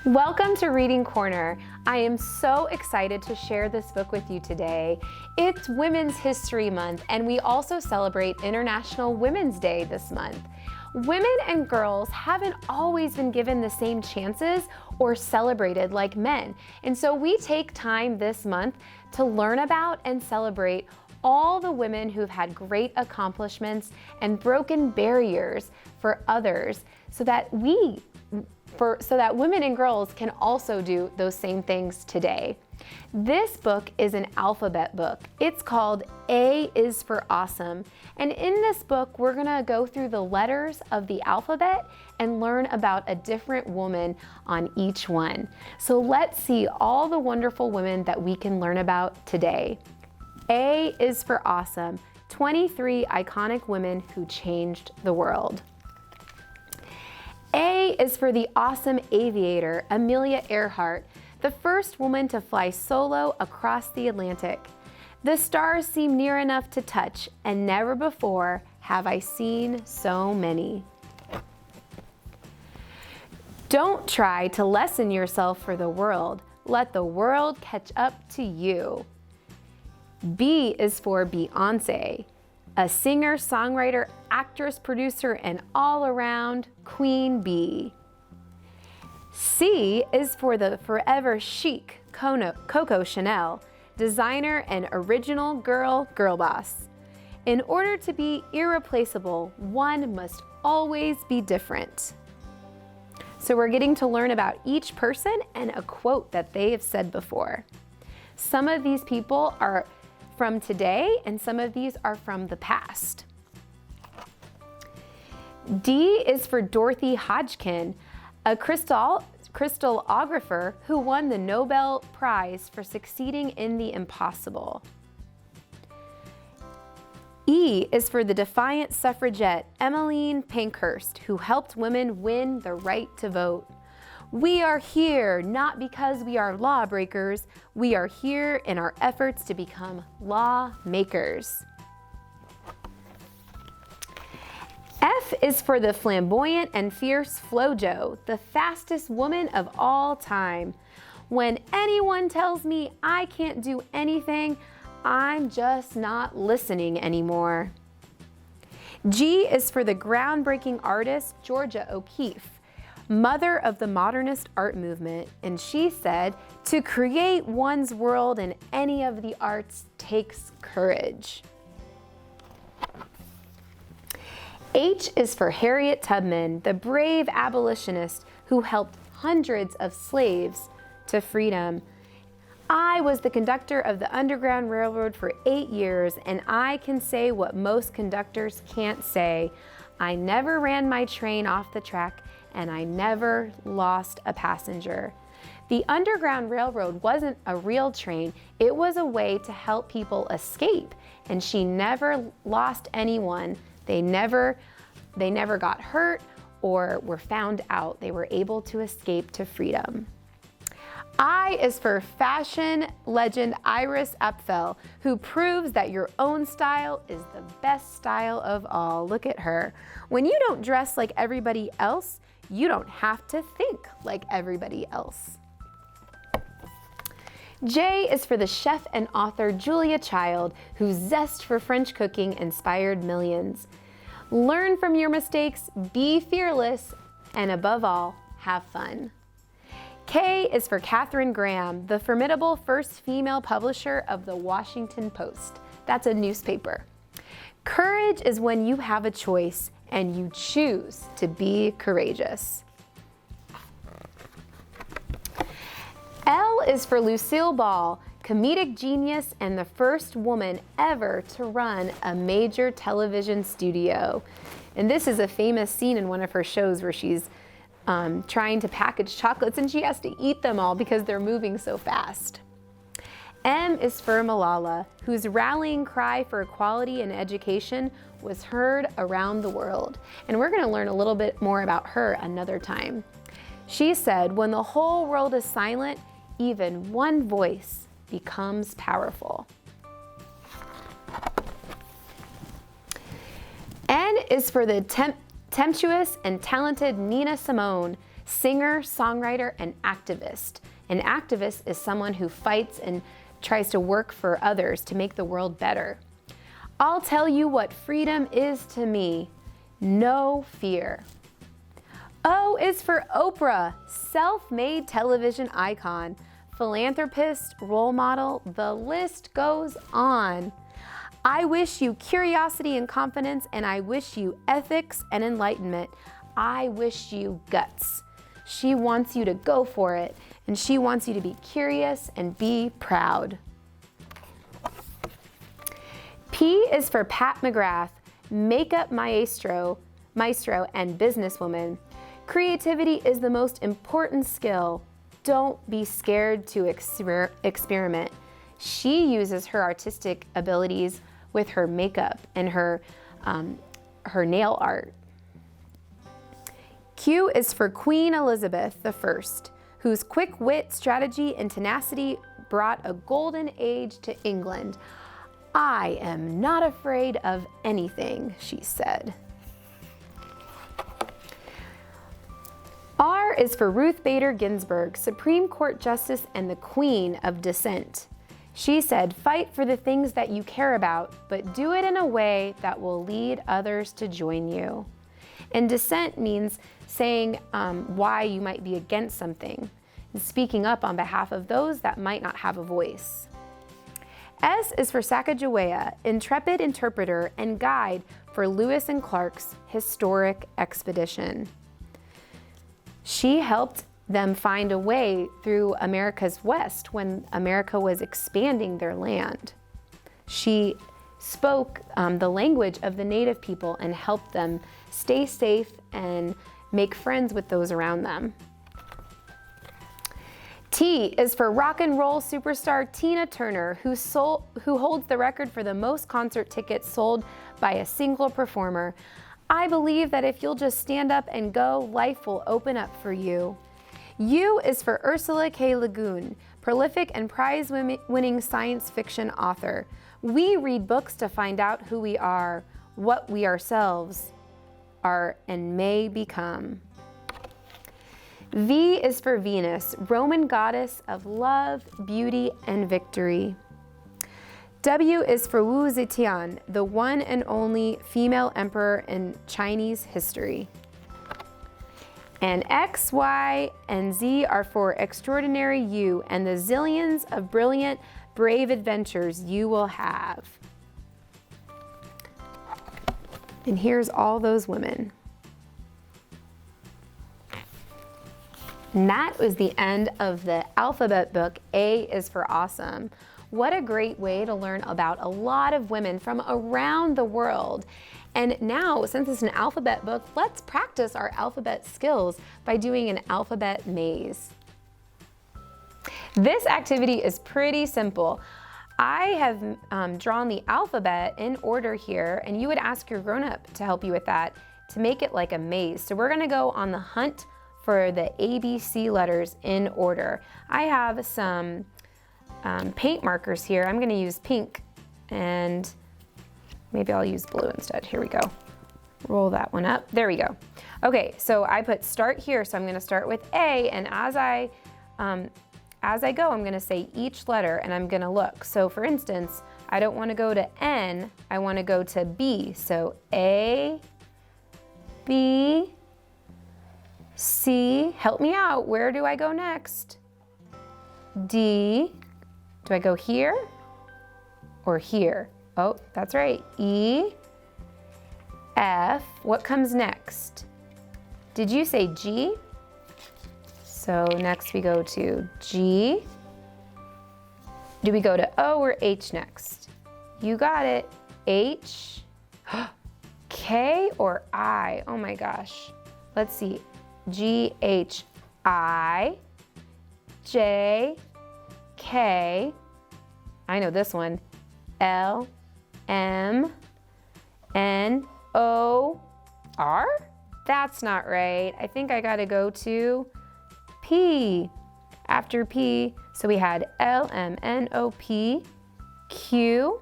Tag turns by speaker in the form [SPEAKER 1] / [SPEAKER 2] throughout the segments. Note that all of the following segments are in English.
[SPEAKER 1] Welcome to Reading Corner. I am so excited to share this book with you today. It's Women's History Month, and we also celebrate International Women's Day this month. Women and girls haven't always been given the same chances or celebrated like men, and so we take time this month to learn about and celebrate all the women who've had great accomplishments and broken barriers for others so that women and girls can also do those same things today. This book is an alphabet book. It's called A is for Awesome. And in this book, we're gonna go through the letters of the alphabet and learn about a different woman on each one. So let's see all the wonderful women that we can learn about today. A is for Awesome, 23 iconic women who changed the world. A is for the awesome aviator, Amelia Earhart, the first woman to fly solo across the Atlantic. The stars seem near enough to touch, and never before have I seen so many. Don't try to lessen yourself for the world. Let the world catch up to you. B is for Beyoncé, a singer, songwriter, actress, producer, and all-around queen bee. C is for the forever chic Coco Chanel, designer and original girl boss. In order to be irreplaceable, one must always be different. So we're getting to learn about each person and a quote that they have said before. Some of these people are from today, and some of these are from the past. D is for Dorothy Hodgkin, a crystallographer who won the Nobel Prize for succeeding in the impossible. E is for the defiant suffragette, Emmeline Pankhurst, who helped women win the right to vote. We are here not because we are lawbreakers, we are here in our efforts to become lawmakers. F is for the flamboyant and fierce Flojo, the fastest woman of all time. When anyone tells me I can't do anything, I'm just not listening anymore. G is for the groundbreaking artist Georgia O'Keeffe, mother of the modernist art movement, and she said, "To create one's world in any of the arts takes courage." H is for Harriet Tubman, the brave abolitionist who helped hundreds of slaves to freedom. I was the conductor of the Underground Railroad for 8 years, and I can say what most conductors can't say. I never ran my train off the track, and I never lost a passenger. The Underground Railroad wasn't a real train, it was a way to help people escape, and she never lost anyone. They never got hurt or were found out. They were able to escape to freedom. I is for fashion legend Iris Apfel, who proves that your own style is the best style of all. Look at her. When you don't dress like everybody else, you don't have to think like everybody else. J is for the chef and author Julia Child, whose zest for French cooking inspired millions. Learn from your mistakes, be fearless, and above all, have fun. K is for Katharine Graham, the formidable first female publisher of the Washington Post. That's a newspaper. Courage is when you have a choice and you choose to be courageous. L is for Lucille Ball, comedic genius and the first woman ever to run a major television studio. And this is a famous scene in one of her shows where she's trying to package chocolates and she has to eat them all because they're moving so fast. M is for Malala, whose rallying cry for equality and education was heard around the world. And we're going to learn a little bit more about her another time. She said, "When the whole world is silent, even one voice becomes powerful." N is for the tempestuous and talented Nina Simone, singer, songwriter, and activist. An activist is someone who fights and tries to work for others to make the world better. I'll tell you what freedom is to me. No fear. O is for Oprah, self-made television icon, philanthropist, role model, the list goes on. I wish you curiosity and confidence, and I wish you ethics and enlightenment. I wish you guts. She wants you to go for it, and she wants you to be curious and be proud. P is for Pat McGrath, makeup maestro and businesswoman. Creativity is the most important skill. Don't be scared to experiment. She uses her artistic abilities with her makeup and her nail art. Q is for Queen Elizabeth I, whose quick wit, strategy, and tenacity brought a golden age to England. I am not afraid of anything, she said. R is for Ruth Bader Ginsburg, Supreme Court Justice and the Queen of Dissent. She said, fight for the things that you care about, but do it in a way that will lead others to join you. And dissent means saying why you might be against something, and speaking up on behalf of those that might not have a voice. S is for Sacagawea, intrepid interpreter and guide for Lewis and Clark's historic expedition. She helped them find a way through America's West when America was expanding their land. She spoke the language of the native people and helped them stay safe and make friends with those around them. T is for rock and roll superstar Tina Turner, who holds the record for the most concert tickets sold by a single performer. I believe that if you'll just stand up and go, life will open up for you. U is for Ursula K. Le Guin, prolific and prize-winning science fiction author. We read books to find out who we are, what we ourselves are and may become. V is for Venus, Roman goddess of love, beauty, and victory. W is for Wu Zetian, the one and only female emperor in Chinese history. And X, Y, and Z are for extraordinary you and the zillions of brilliant, brave adventures you will have. And here's all those women. And that was the end of the alphabet book. A is for awesome. What a great way to learn about a lot of women from around the world. And now, since it's an alphabet book, let's practice our alphabet skills by doing an alphabet maze. This activity is pretty simple. I have drawn the alphabet in order here, and you would ask your grown-up to help you with that to make it like a maze. So we're gonna go on the hunt for the ABC letters in order. I have some paint markers here. I'm gonna use pink, and maybe I'll use blue instead. Here we go. Roll that one up. There we go. Okay, so I put start here, so I'm gonna start with A, and as I go, I'm gonna say each letter, and I'm gonna look. So for instance, I don't wanna go to N, I wanna go to B. So A, B, C, help me out. Where do I go next? D, do I go here or here? Oh, that's right. E, F, what comes next? Did you say G? So next we go to G. Do we go to O or H next? You got it. H, K or I? Oh my gosh. Let's see. G, H, I, J, K. I know this one. L, M, N, O, R? That's not right. I think I gotta go to P. After P, so we had L, M, N, O, P, Q,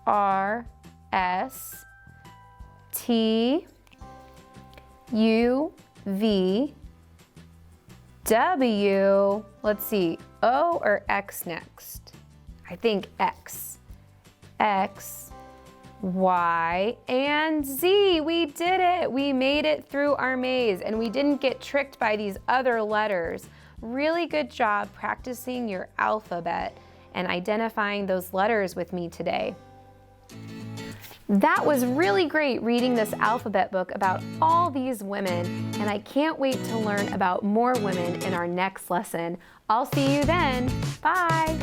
[SPEAKER 1] R, S, T, U, V, W, let's see, O or X next? I think X. X, Y, and Z. We did it. We made it through our maze and we didn't get tricked by these other letters. Really good job practicing your alphabet and identifying those letters with me today. That was really great reading this alphabet book about all these women, and I can't wait to learn about more women in our next lesson. I'll see you then. Bye.